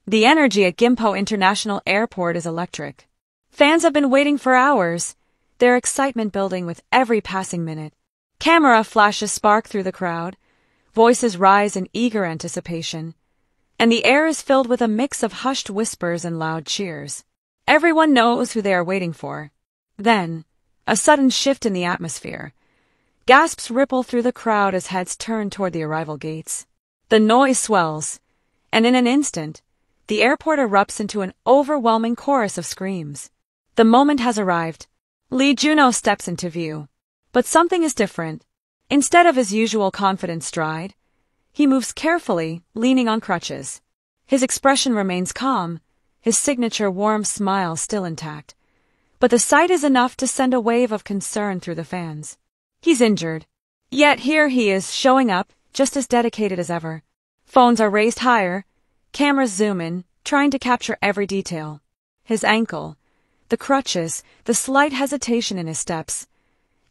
The energy at Gimpo International Airport is electric. Fans have been waiting for hours, their excitement building with every passing minute. Camera flashes spark through the crowd, voices rise in eager anticipation, and the air is filled with a mix of hushed whispers and loud cheers. Everyone knows who they are waiting for. Then, a sudden shift in the atmosphere. Gasps ripple through the crowd as heads turn toward the arrival gates. The noise swells, and in an instant, the airport erupts into an overwhelming chorus of screams. The moment has arrived. Junho steps into view. But something is different. Instead of his usual confident stride, he moves carefully, leaning on crutches. His expression remains calm, his signature warm smile still intact. But the sight is enough to send a wave of concern through the fans. He's injured. Yet here he is, showing up, just as dedicated as ever. Phones are raised higher, cameras zoom in, trying to capture every detail. His ankle, the crutches, the slight hesitation in his steps.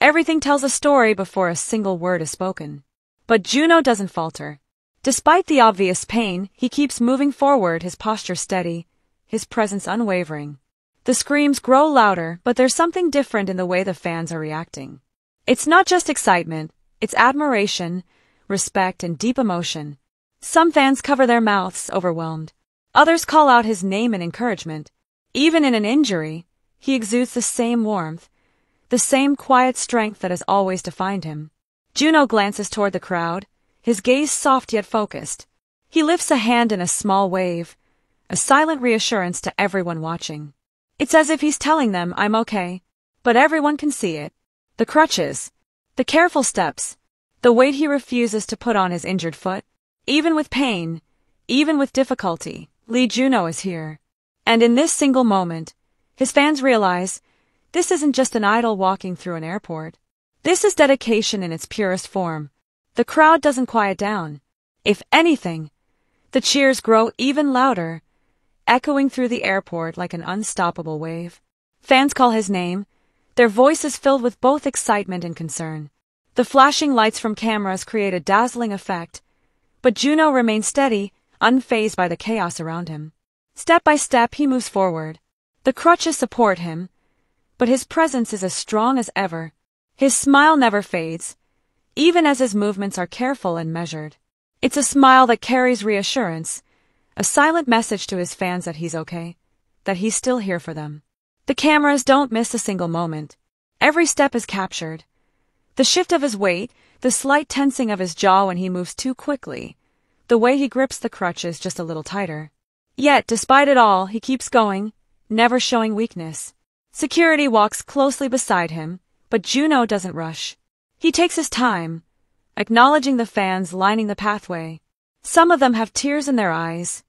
Everything tells a story before a single word is spoken. But Junho doesn't falter. Despite the obvious pain, he keeps moving forward, his posture steady, his presence unwavering. The screams grow louder, but there's something different in the way the fans are reacting. It's not just excitement, it's admiration, respect, and deep emotion. Some fans cover their mouths, overwhelmed. Others call out his name in encouragement. Even in an injury, he exudes the same warmth, the same quiet strength that has always defined him. Junho glances toward the crowd, his gaze soft yet focused. He lifts a hand in a small wave, a silent reassurance to everyone watching. It's as if he's telling them, "I'm okay," but everyone can see it. The crutches, the careful steps, the weight he refuses to put on his injured foot. Even with pain, even with difficulty, Junho is here. And in this single moment, his fans realize, this isn't just an idol walking through an airport. This is dedication in its purest form. The crowd doesn't quiet down. If anything, the cheers grow even louder, echoing through the airport like an unstoppable wave. Fans call his name, their voices filled with both excitement and concern. The flashing lights from cameras create a dazzling effect, but Junho remains steady, unfazed by the chaos around him. Step by step, he moves forward. The crutches support him, but his presence is as strong as ever. His smile never fades, even as his movements are careful and measured. It's a smile that carries reassurance, a silent message to his fans that he's okay, that he's still here for them. The cameras don't miss a single moment. Every step is captured. The shift of his weight, the slight tensing of his jaw when he moves too quickly, the way he grips the crutches just a little tighter. Yet, despite it all, he keeps going, never showing weakness. Security walks closely beside him, but Junho doesn't rush. He takes his time, acknowledging the fans lining the pathway. Some of them have tears in their eyes,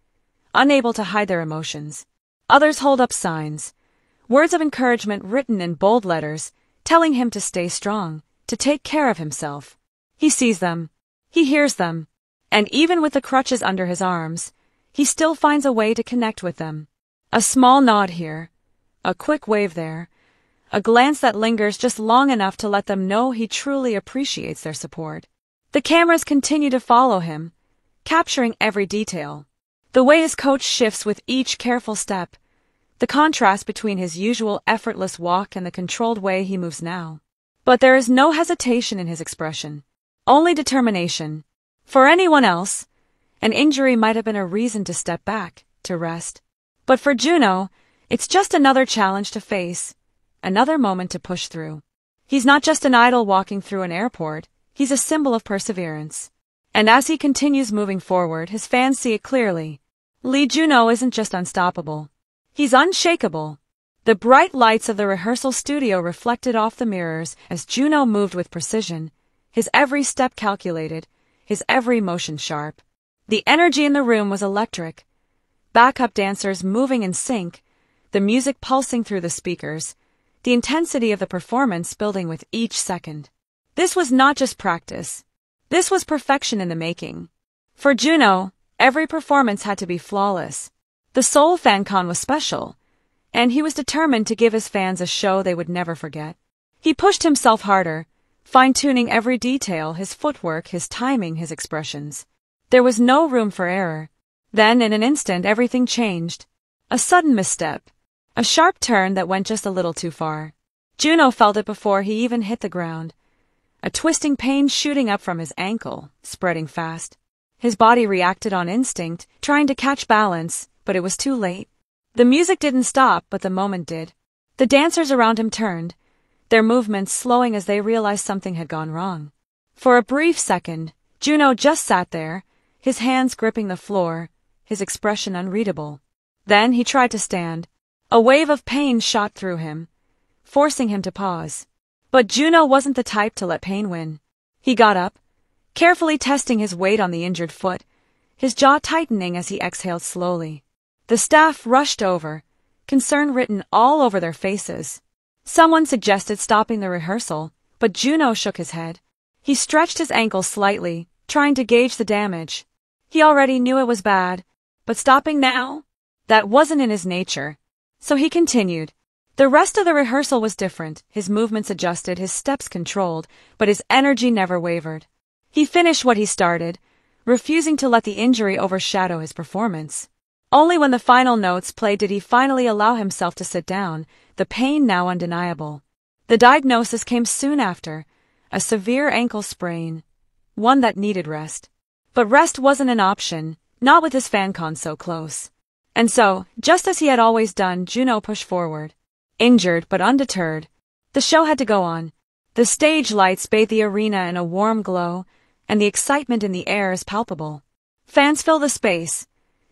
unable to hide their emotions. Others hold up signs, words of encouragement written in bold letters, telling him to stay strong, to take care of himself. He sees them, he hears them, and even with the crutches under his arms, he still finds a way to connect with them. A small nod here, a quick wave there, a glance that lingers just long enough to let them know he truly appreciates their support. The cameras continue to follow him, capturing every detail. The way his coach shifts with each careful step, the contrast between his usual effortless walk and the controlled way he moves now. But there is no hesitation in his expression, only determination. For anyone else, an injury might have been a reason to step back, to rest. But for Junho, it's just another challenge to face, another moment to push through. He's not just an idol walking through an airport, he's a symbol of perseverance. And as he continues moving forward, his fans see it clearly. Junho isn't just unstoppable. He's unshakable. The bright lights of the rehearsal studio reflected off the mirrors as Junho moved with precision, his every step calculated, his every motion sharp. The energy in the room was electric. Backup dancers moving in sync, the music pulsing through the speakers, the intensity of the performance building with each second. This was not just practice. This was perfection in the making. For Junho, every performance had to be flawless. The Seoul FanCon was special, and he was determined to give his fans a show they would never forget. He pushed himself harder, fine-tuning every detail, his footwork, his timing, his expressions. There was no room for error. Then, in an instant, everything changed. A sudden misstep. A sharp turn that went just a little too far. Junho felt it before he even hit the ground. A twisting pain shooting up from his ankle, spreading fast. His body reacted on instinct, trying to catch balance, but it was too late. The music didn't stop, but the moment did. The dancers around him turned, their movements slowing as they realized something had gone wrong. For a brief second, Junho just sat there, his hands gripping the floor, his expression unreadable. Then he tried to stand. A wave of pain shot through him, forcing him to pause. But Junho wasn't the type to let pain win. He got up, carefully testing his weight on the injured foot, his jaw tightening as he exhaled slowly. The staff rushed over, concern written all over their faces. Someone suggested stopping the rehearsal, but Junho shook his head. He stretched his ankle slightly, trying to gauge the damage. He already knew it was bad, but stopping now? That wasn't in his nature. So he continued. The rest of the rehearsal was different, his movements adjusted, his steps controlled, but his energy never wavered. He finished what he started, refusing to let the injury overshadow his performance. Only when the final notes played did he finally allow himself to sit down, the pain now undeniable. The diagnosis came soon after, a severe ankle sprain, one that needed rest. But rest wasn't an option, not with his fancon so close. And so, just as he had always done, Junho pushed forward. Injured but undeterred, the show had to go on. The stage lights bathed the arena in a warm glow, and the excitement in the air is palpable. Fans fill the space,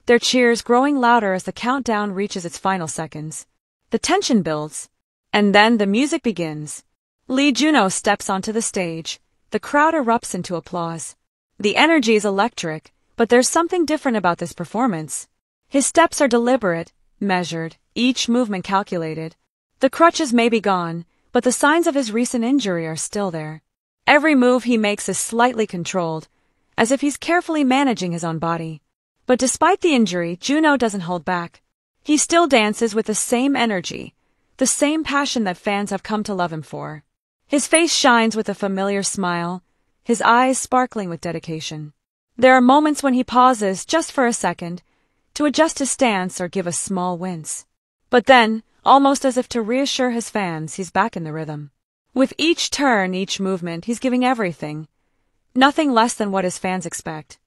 their cheers growing louder as the countdown reaches its final seconds. The tension builds, and then the music begins. Lee Junho steps onto the stage. The crowd erupts into applause. The energy is electric, but there's something different about this performance. His steps are deliberate, measured, each movement calculated. The crutches may be gone, but the signs of his recent injury are still there. Every move he makes is slightly controlled, as if he's carefully managing his own body. But despite the injury, Junho doesn't hold back. He still dances with the same energy, the same passion that fans have come to love him for. His face shines with a familiar smile, his eyes sparkling with dedication. There are moments when he pauses just for a second, to adjust his stance or give a small wince. But then, almost as if to reassure his fans, he's back in the rhythm. With each turn, each movement, he's giving everything. Nothing less than what his fans expect.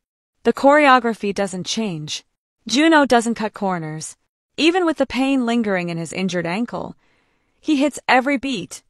The choreography doesn't change. Junho doesn't cut corners. Even with the pain lingering in his injured ankle, he hits every beat,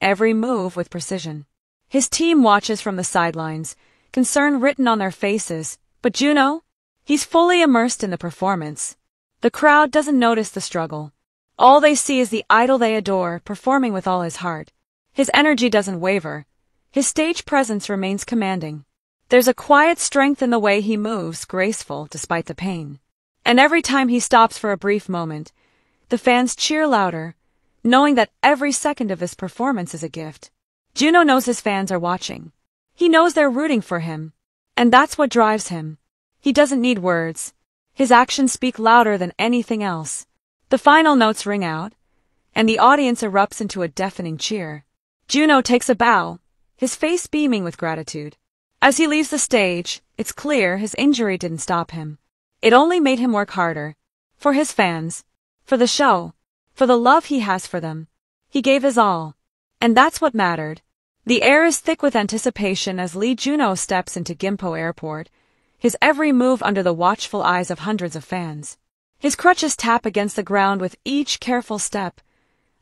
every move with precision. His team watches from the sidelines, concern written on their faces, but Junho? He's fully immersed in the performance. The crowd doesn't notice the struggle. All they see is the idol they adore, performing with all his heart. His energy doesn't waver. His stage presence remains commanding. There's a quiet strength in the way he moves, graceful despite the pain. And every time he stops for a brief moment, the fans cheer louder, knowing that every second of his performance is a gift. Junho knows his fans are watching. He knows they're rooting for him. And that's what drives him. He doesn't need words. His actions speak louder than anything else. The final notes ring out, and the audience erupts into a deafening cheer. Junho takes a bow, his face beaming with gratitude. As he leaves the stage, it's clear his injury didn't stop him. It only made him work harder. For his fans, for the show, for the love he has for them. He gave his all. And that's what mattered. The air is thick with anticipation as Lee Junho steps into Gimpo Airport, his every move under the watchful eyes of hundreds of fans. His crutches tap against the ground with each careful step,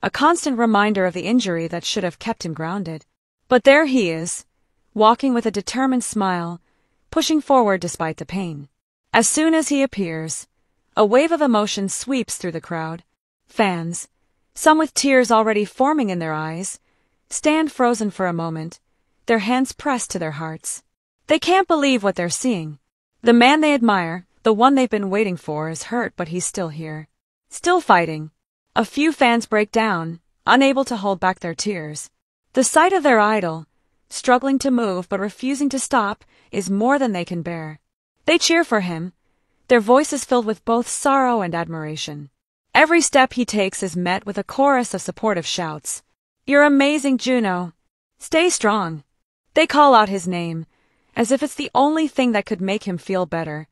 a constant reminder of the injury that should have kept him grounded. But there he is, walking with a determined smile, pushing forward despite the pain. As soon as he appears, a wave of emotion sweeps through the crowd. Fans, some with tears already forming in their eyes, stand frozen for a moment, their hands pressed to their hearts. They can't believe what they're seeing. The man they admire, the one they've been waiting for, is hurt, but he's still here. Still fighting. A few fans break down, unable to hold back their tears. The sight of their idol, struggling to move but refusing to stop, is more than they can bear. They cheer for him, their voices filled with both sorrow and admiration. Every step he takes is met with a chorus of supportive shouts. "You're amazing, Junho. Stay strong." They call out his name, as if it's the only thing that could make him feel better,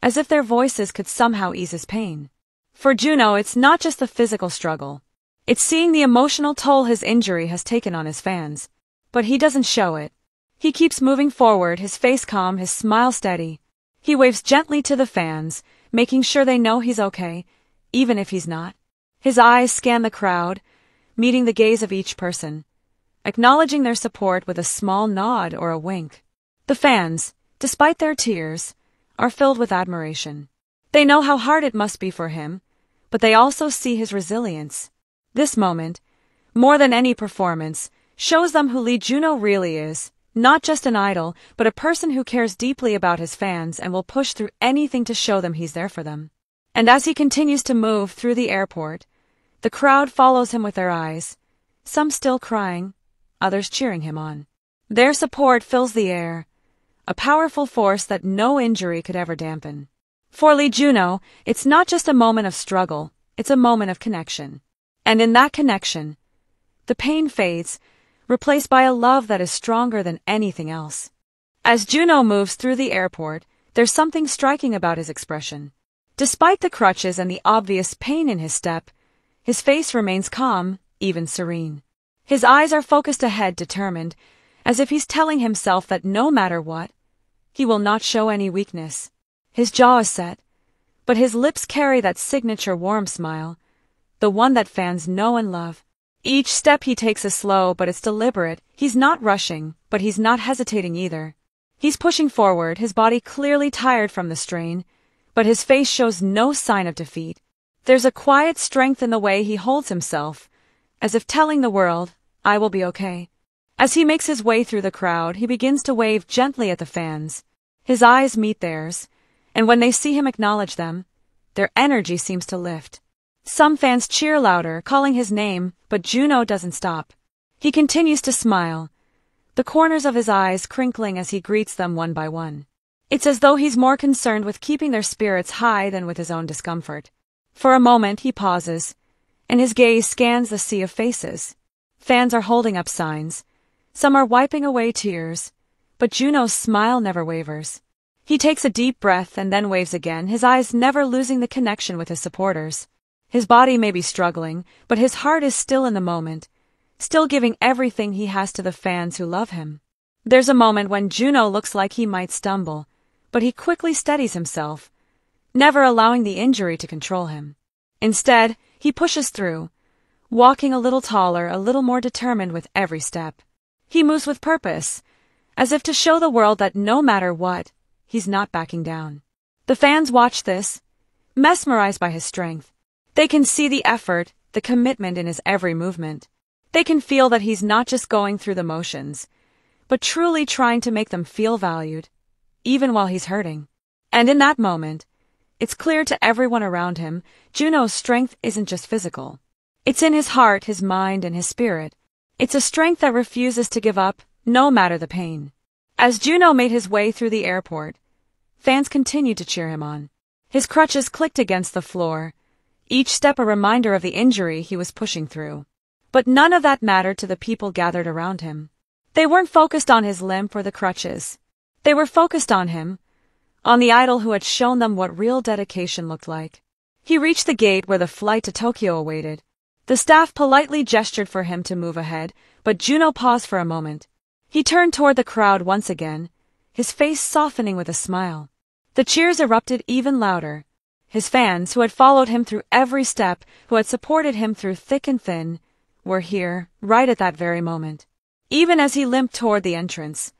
as if their voices could somehow ease his pain. For Junho, it's not just the physical struggle. It's seeing the emotional toll his injury has taken on his fans. But he doesn't show it. He keeps moving forward, his face calm, his smile steady. He waves gently to the fans, making sure they know he's okay, even if he's not. His eyes scan the crowd, meeting the gaze of each person, acknowledging their support with a small nod or a wink. The fans, despite their tears, are filled with admiration. They know how hard it must be for him, but they also see his resilience. This moment, more than any performance, shows them who Lee Junho really is, not just an idol, but a person who cares deeply about his fans and will push through anything to show them he's there for them. And as he continues to move through the airport, the crowd follows him with their eyes, some still crying, others cheering him on. Their support fills the air, a powerful force that no injury could ever dampen. For Lee Junho, it's not just a moment of struggle, it's a moment of connection. And in that connection, the pain fades, replaced by a love that is stronger than anything else. As Junho moves through the airport, there's something striking about his expression. Despite the crutches and the obvious pain in his step, his face remains calm, even serene. His eyes are focused ahead, determined, as if he's telling himself that no matter what, he will not show any weakness. His jaw is set, but his lips carry that signature warm smile, the one that fans know and love. Each step he takes is slow, but it's deliberate. He's not rushing, but he's not hesitating either. He's pushing forward, his body clearly tired from the strain, but his face shows no sign of defeat. There's a quiet strength in the way he holds himself, as if telling the world, I will be okay. As he makes his way through the crowd, he begins to wave gently at the fans. His eyes meet theirs, and when they see him acknowledge them, their energy seems to lift. Some fans cheer louder, calling his name, but Junho doesn't stop. He continues to smile, the corners of his eyes crinkling as he greets them one by one. It's as though he's more concerned with keeping their spirits high than with his own discomfort. For a moment he pauses, and his gaze scans the sea of faces. Fans are holding up signs. Some are wiping away tears, but Junho's smile never wavers. He takes a deep breath and then waves again, his eyes never losing the connection with his supporters. His body may be struggling, but his heart is still in the moment, still giving everything he has to the fans who love him. There's a moment when Junho looks like he might stumble, but he quickly steadies himself, never allowing the injury to control him. Instead, he pushes through, walking a little taller, a little more determined with every step. He moves with purpose, as if to show the world that no matter what, he's not backing down. The fans watch this, mesmerized by his strength. They can see the effort, the commitment in his every movement. They can feel that he's not just going through the motions, but truly trying to make them feel valued, even while he's hurting. And in that moment, it's clear to everyone around him, Junho's strength isn't just physical. It's in his heart, his mind, and his spirit. It's a strength that refuses to give up, no matter the pain. As Junho made his way through the airport, fans continued to cheer him on. His crutches clicked against the floor, each step a reminder of the injury he was pushing through. But none of that mattered to the people gathered around him. They weren't focused on his limp or the crutches. They were focused on him, on the idol who had shown them what real dedication looked like. He reached the gate where the flight to Tokyo awaited. The staff politely gestured for him to move ahead, but Junho paused for a moment. He turned toward the crowd once again, his face softening with a smile. The cheers erupted even louder. His fans, who had followed him through every step, who had supported him through thick and thin, were here, right at that very moment. Even as he limped toward the entrance,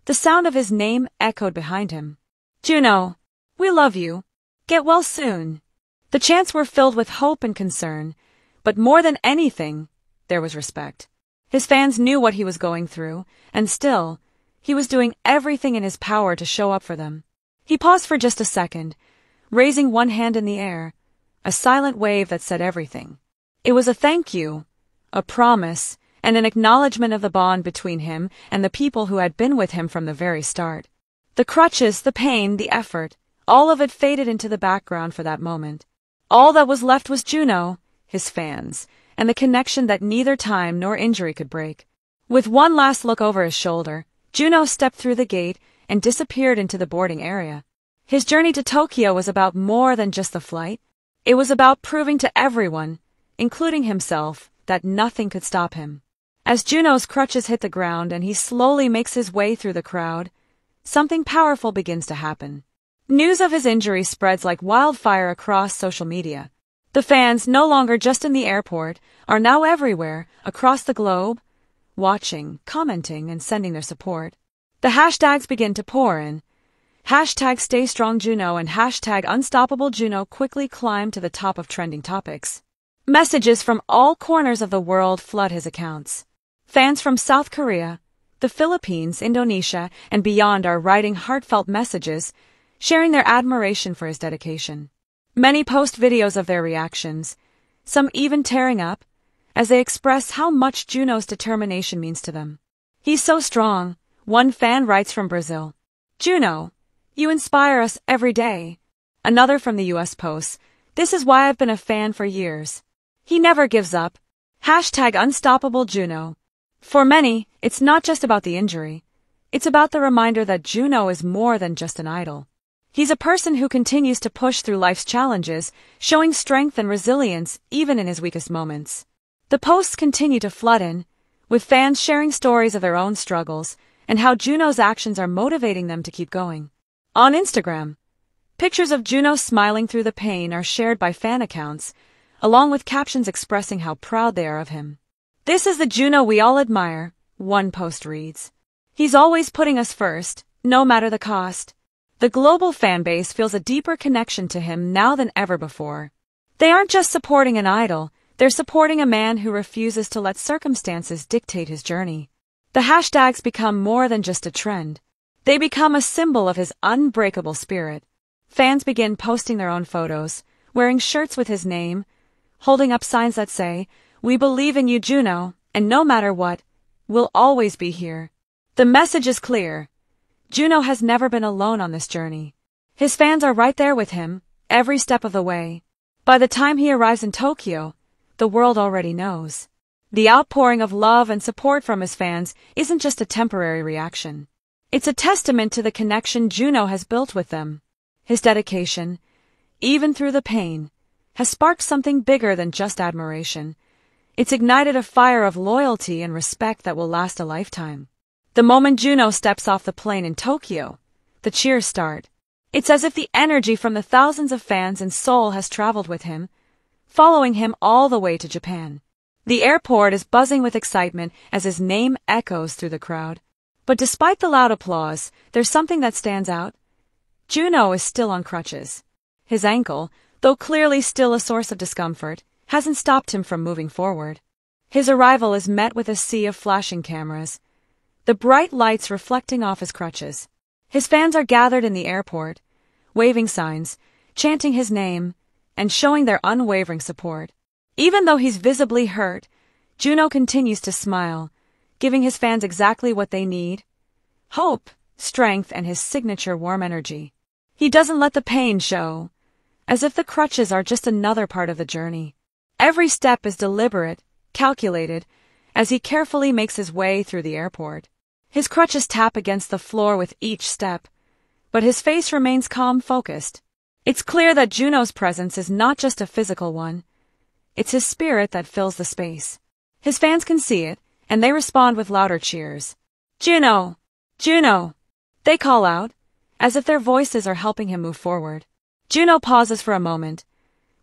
the sound of his name echoed behind him. Junho, we love you. Get well soon. The chants were filled with hope and concern, but more than anything, there was respect. His fans knew what he was going through, and still, he was doing everything in his power to show up for them. He paused for just a second, raising one hand in the air, a silent wave that said everything. It was a thank you, a promise, and an acknowledgement of the bond between him and the people who had been with him from the very start. The crutches, the pain, the effort, all of it faded into the background for that moment. All that was left was Junho, his fans, and the connection that neither time nor injury could break. With one last look over his shoulder, Junho stepped through the gate and disappeared into the boarding area. His journey to Tokyo was about more than just the flight. It was about proving to everyone, including himself, that nothing could stop him. As Junho's crutches hit the ground and he slowly makes his way through the crowd, something powerful begins to happen. News of his injury spreads like wildfire across social media. The fans, no longer just in the airport, are now everywhere, across the globe, watching, commenting, and sending their support. The hashtags begin to pour in. Hashtag Stay Strong Junho and hashtag Unstoppable Junho quickly climb to the top of trending topics. Messages from all corners of the world flood his accounts. Fans from South Korea, the Philippines, Indonesia, and beyond are writing heartfelt messages, sharing their admiration for his dedication. Many post videos of their reactions, some even tearing up, as they express how much Junho's determination means to them. He's so strong, one fan writes from Brazil. Junho, you inspire us every day. Another from the US posts, this is why I've been a fan for years. He never gives up. Hashtag Unstoppable Junho. For many, it's not just about the injury. It's about the reminder that Junho is more than just an idol. He's a person who continues to push through life's challenges, showing strength and resilience even in his weakest moments. The posts continue to flood in, with fans sharing stories of their own struggles and how Junho's actions are motivating them to keep going. On Instagram, pictures of Junho smiling through the pain are shared by fan accounts, along with captions expressing how proud they are of him. This is the Junho we all admire, one post reads. He's always putting us first, no matter the cost. The global fan base feels a deeper connection to him now than ever before. They aren't just supporting an idol, they're supporting a man who refuses to let circumstances dictate his journey. The hashtags become more than just a trend. They become a symbol of his unbreakable spirit. Fans begin posting their own photos, wearing shirts with his name, holding up signs that say, "We believe in you, Junho, and no matter what, we'll always be here." The message is clear. Junho has never been alone on this journey. His fans are right there with him, every step of the way. By the time he arrives in Tokyo, the world already knows. The outpouring of love and support from his fans isn't just a temporary reaction. It's a testament to the connection Junho has built with them. His dedication, even through the pain, has sparked something bigger than just admiration. It's ignited a fire of loyalty and respect that will last a lifetime. The moment Junho steps off the plane in Tokyo, the cheers start. It's as if the energy from the thousands of fans in Seoul has traveled with him, following him all the way to Japan. The airport is buzzing with excitement as his name echoes through the crowd. But despite the loud applause, there's something that stands out. Junho is still on crutches. His ankle, though clearly still a source of discomfort, hasn't stopped him from moving forward. His arrival is met with a sea of flashing cameras, the bright lights reflecting off his crutches. His fans are gathered in the airport, waving signs, chanting his name, and showing their unwavering support. Even though he's visibly hurt, Junho continues to smile, giving his fans exactly what they need: hope, strength, and his signature warm energy. He doesn't let the pain show, as if the crutches are just another part of the journey. Every step is deliberate, calculated, as he carefully makes his way through the airport. His crutches tap against the floor with each step, but his face remains calm, focused. It's clear that Junho's presence is not just a physical one. It's his spirit that fills the space. His fans can see it, and they respond with louder cheers. Junho! Junho! They call out, as if their voices are helping him move forward. Junho pauses for a moment,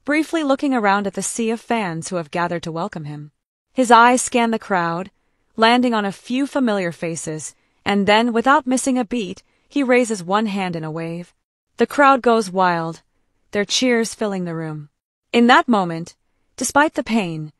briefly looking around at the sea of fans who have gathered to welcome him. His eyes scan the crowd, landing on a few familiar faces, and then, without missing a beat, he raises one hand in a wave. The crowd goes wild, their cheers filling the room. In that moment, despite the pain,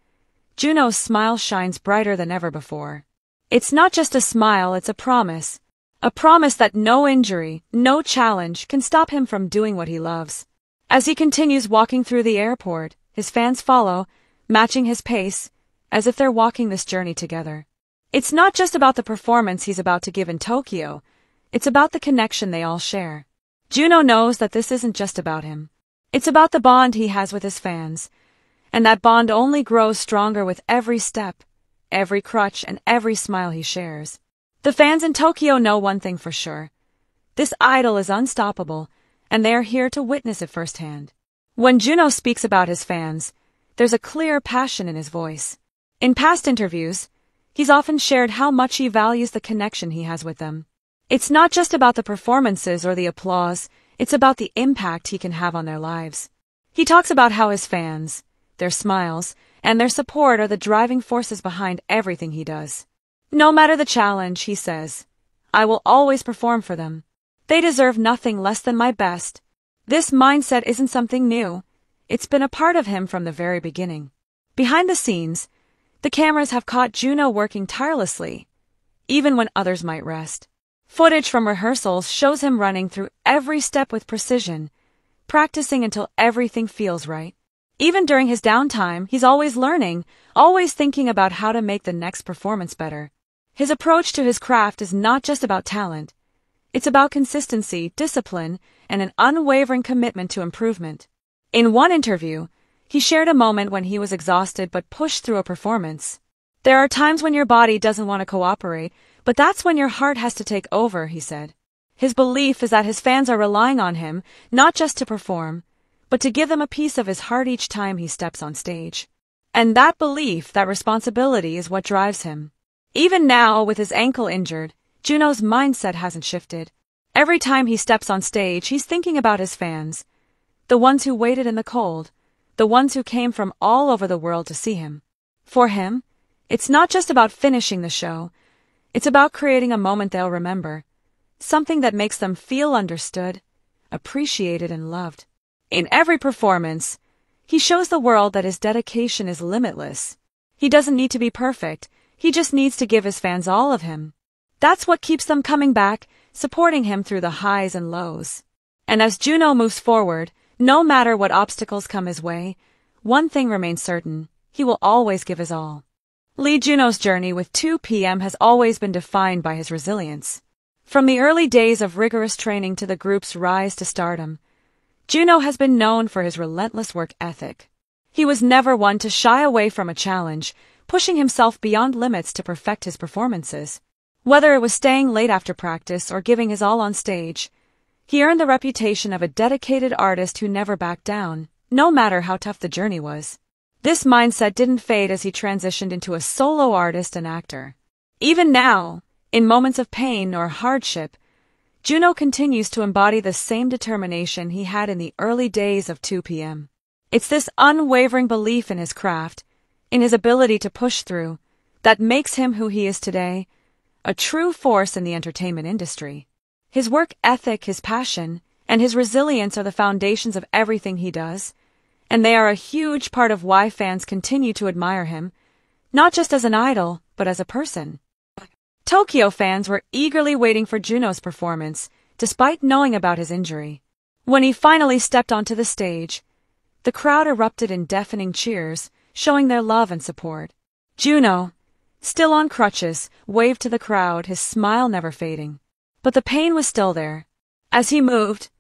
Junho's smile shines brighter than ever before. It's not just a smile, it's a promise that no injury, no challenge can stop him from doing what he loves. As he continues walking through the airport, his fans follow, matching his pace, as if they're walking this journey together. It's not just about the performance he's about to give in Tokyo, it's about the connection they all share. Junho knows that this isn't just about him. It's about the bond he has with his fans, and that bond only grows stronger with every step, every crutch, and every smile he shares. The fans in Tokyo know one thing for sure. This idol is unstoppable, and they are here to witness it firsthand. When Junho speaks about his fans, there's a clear passion in his voice. In past interviews, he's often shared how much he values the connection he has with them. It's not just about the performances or the applause, it's about the impact he can have on their lives. He talks about how his fans, their smiles, and their support are the driving forces behind everything he does. No matter the challenge, he says, I will always perform for them. They deserve nothing less than my best. This mindset isn't something new. It's been a part of him from the very beginning. Behind the scenes, the cameras have caught Junho working tirelessly, even when others might rest. Footage from rehearsals shows him running through every step with precision, practicing until everything feels right. Even during his downtime, he's always learning, always thinking about how to make the next performance better. His approach to his craft is not just about talent. It's about consistency, discipline, and an unwavering commitment to improvement. In one interview, he shared a moment when he was exhausted but pushed through a performance. There are times when your body doesn't want to cooperate, but that's when your heart has to take over, he said. His belief is that his fans are relying on him, not just to perform, but to give them a piece of his heart each time he steps on stage. And that belief, that responsibility, is what drives him. Even now, with his ankle injured, Junho's mindset hasn't shifted. Every time he steps on stage, he's thinking about his fans, the ones who waited in the cold, the ones who came from all over the world to see him. For him, it's not just about finishing the show, it's about creating a moment they'll remember, something that makes them feel understood, appreciated, and loved. In every performance, he shows the world that his dedication is limitless. He doesn't need to be perfect, he just needs to give his fans all of him. That's what keeps them coming back, supporting him through the highs and lows. And as Junho moves forward, no matter what obstacles come his way, one thing remains certain: he will always give his all. Lee Junho's journey with 2PM has always been defined by his resilience. From the early days of rigorous training to the group's rise to stardom, Junho has been known for his relentless work ethic. He was never one to shy away from a challenge, pushing himself beyond limits to perfect his performances. Whether it was staying late after practice or giving his all on stage, he earned the reputation of a dedicated artist who never backed down, no matter how tough the journey was. This mindset didn't fade as he transitioned into a solo artist and actor. Even now, in moments of pain or hardship, Junho continues to embody the same determination he had in the early days of 2PM. It's this unwavering belief in his craft, in his ability to push through, that makes him who he is today, a true force in the entertainment industry. His work ethic, his passion, and his resilience are the foundations of everything he does, and they are a huge part of why fans continue to admire him, not just as an idol, but as a person. Tokyo fans were eagerly waiting for Junho's performance, despite knowing about his injury. When he finally stepped onto the stage, the crowd erupted in deafening cheers, showing their love and support. Junho, still on crutches, waved to the crowd, his smile never fading. But the pain was still there. As he moved,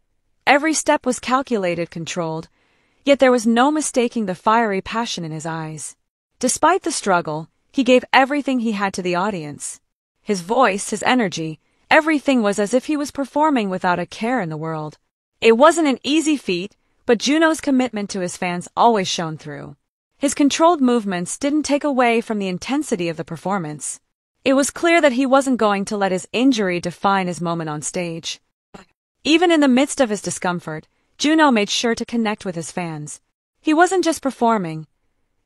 every step was calculated, controlled, yet there was no mistaking the fiery passion in his eyes. Despite the struggle, he gave everything he had to the audience. His voice, his energy, everything was as if he was performing without a care in the world. It wasn't an easy feat, but Junho's commitment to his fans always shone through. His controlled movements didn't take away from the intensity of the performance. It was clear that he wasn't going to let his injury define his moment on stage. Even in the midst of his discomfort, Junho made sure to connect with his fans. He wasn't just performing.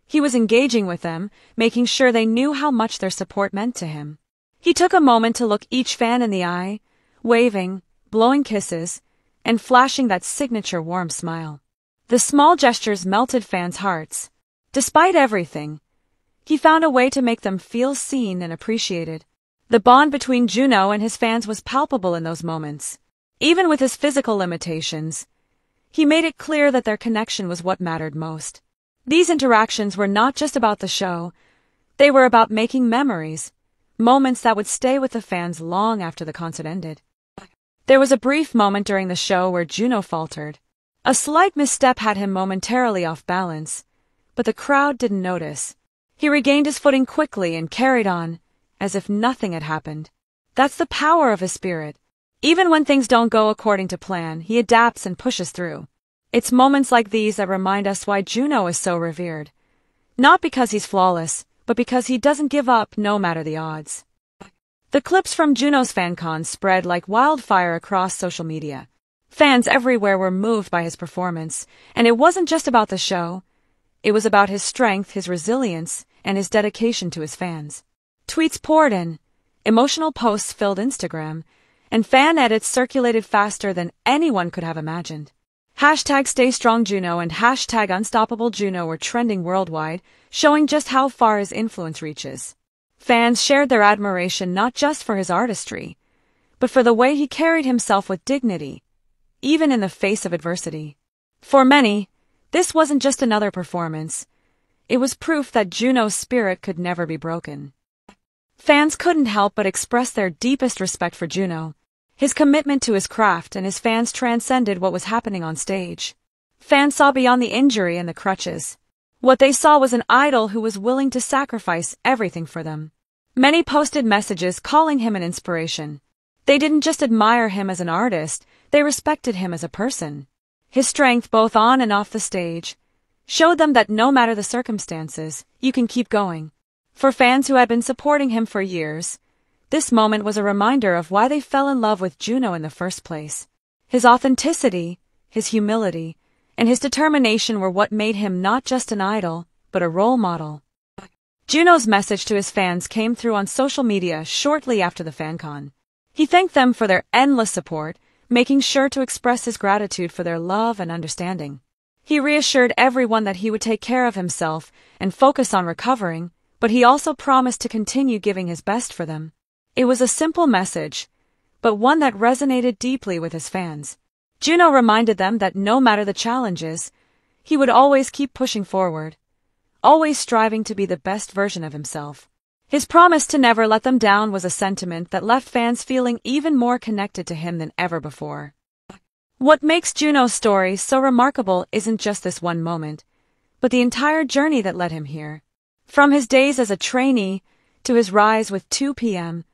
He was engaging with them, making sure they knew how much their support meant to him. He took a moment to look each fan in the eye, waving, blowing kisses, and flashing that signature warm smile. The small gestures melted fans' hearts. Despite everything, he found a way to make them feel seen and appreciated. The bond between Junho and his fans was palpable in those moments. Even with his physical limitations, he made it clear that their connection was what mattered most. These interactions were not just about the show, they were about making memories, moments that would stay with the fans long after the concert ended. There was a brief moment during the show where Junho faltered. A slight misstep had him momentarily off balance, but the crowd didn't notice. He regained his footing quickly and carried on, as if nothing had happened. That's the power of his spirit. Even when things don't go according to plan, he adapts and pushes through. It's moments like these that remind us why Junho is so revered. Not because he's flawless, but because he doesn't give up no matter the odds. The clips from Junho's FanCon spread like wildfire across social media. Fans everywhere were moved by his performance, and it wasn't just about the show. It was about his strength, his resilience, and his dedication to his fans. Tweets poured in, emotional posts filled Instagram, and fan edits circulated faster than anyone could have imagined. Hashtag #StayStrongJunho and hashtag #UnstoppableJunho were trending worldwide, showing just how far his influence reaches. Fans shared their admiration not just for his artistry, but for the way he carried himself with dignity, even in the face of adversity. For many, this wasn't just another performance. It was proof that Junho's spirit could never be broken. Fans couldn't help but express their deepest respect for Junho. His commitment to his craft and his fans transcended what was happening on stage. Fans saw beyond the injury and the crutches. What they saw was an idol who was willing to sacrifice everything for them. Many posted messages calling him an inspiration. They didn't just admire him as an artist, they respected him as a person. His strength, both on and off the stage, showed them that no matter the circumstances, you can keep going. For fans who had been supporting him for years, this moment was a reminder of why they fell in love with Junho in the first place. His authenticity, his humility, and his determination were what made him not just an idol, but a role model. Junho's message to his fans came through on social media shortly after the FanCon. He thanked them for their endless support, making sure to express his gratitude for their love and understanding. He reassured everyone that he would take care of himself and focus on recovering, but he also promised to continue giving his best for them. It was a simple message, but one that resonated deeply with his fans. Junho reminded them that no matter the challenges, he would always keep pushing forward, always striving to be the best version of himself. His promise to never let them down was a sentiment that left fans feeling even more connected to him than ever before. What makes Junho's story so remarkable isn't just this one moment, but the entire journey that led him here. From his days as a trainee, to his rise with 2 p.m.,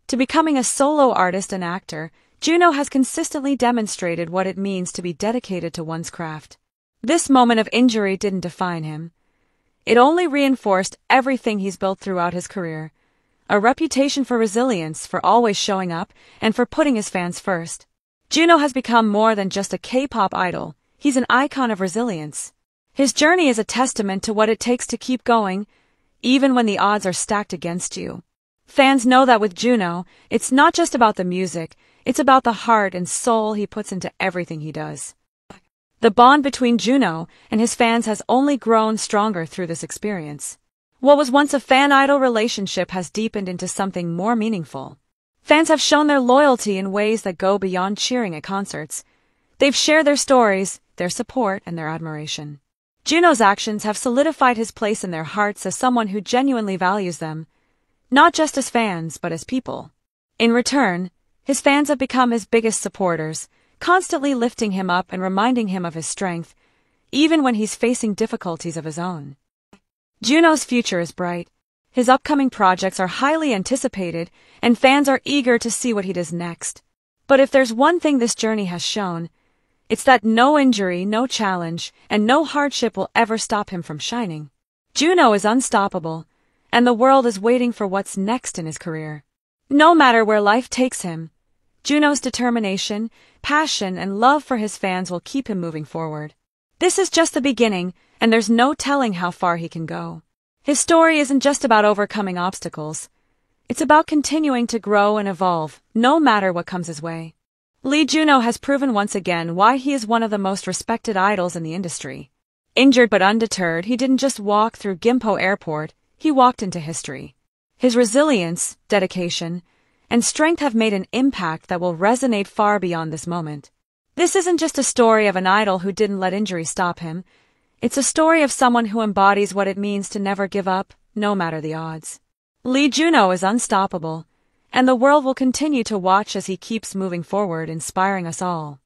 to becoming a solo artist and actor, Junho has consistently demonstrated what it means to be dedicated to one's craft. This moment of injury didn't define him. It only reinforced everything he's built throughout his career. A reputation for resilience, for always showing up, and for putting his fans first. Junho has become more than just a K-pop idol. He's an icon of resilience. His journey is a testament to what it takes to keep going, even when the odds are stacked against you. Fans know that with Junho, it's not just about the music, it's about the heart and soul he puts into everything he does. The bond between Junho and his fans has only grown stronger through this experience. What was once a fan-idol relationship has deepened into something more meaningful. Fans have shown their loyalty in ways that go beyond cheering at concerts. They've shared their stories, their support, and their admiration. Junho's actions have solidified his place in their hearts as someone who genuinely values them, not just as fans, but as people. In return, his fans have become his biggest supporters, constantly lifting him up and reminding him of his strength, even when he's facing difficulties of his own. Junho's future is bright. His upcoming projects are highly anticipated, and fans are eager to see what he does next. But if there's one thing this journey has shown, it's that no injury, no challenge, and no hardship will ever stop him from shining. Junho is unstoppable, and the world is waiting for what's next in his career. No matter where life takes him, Junho's determination, passion, and love for his fans will keep him moving forward. This is just the beginning, and there's no telling how far he can go. His story isn't just about overcoming obstacles. It's about continuing to grow and evolve, no matter what comes his way. Junho has proven once again why he is one of the most respected idols in the industry. Injured but undeterred, he didn't just walk through Gimpo Airport, he walked into history. His resilience, dedication, and strength have made an impact that will resonate far beyond this moment. This isn't just a story of an idol who didn't let injury stop him. It's a story of someone who embodies what it means to never give up, no matter the odds. Junho is unstoppable, and the world will continue to watch as he keeps moving forward, inspiring us all.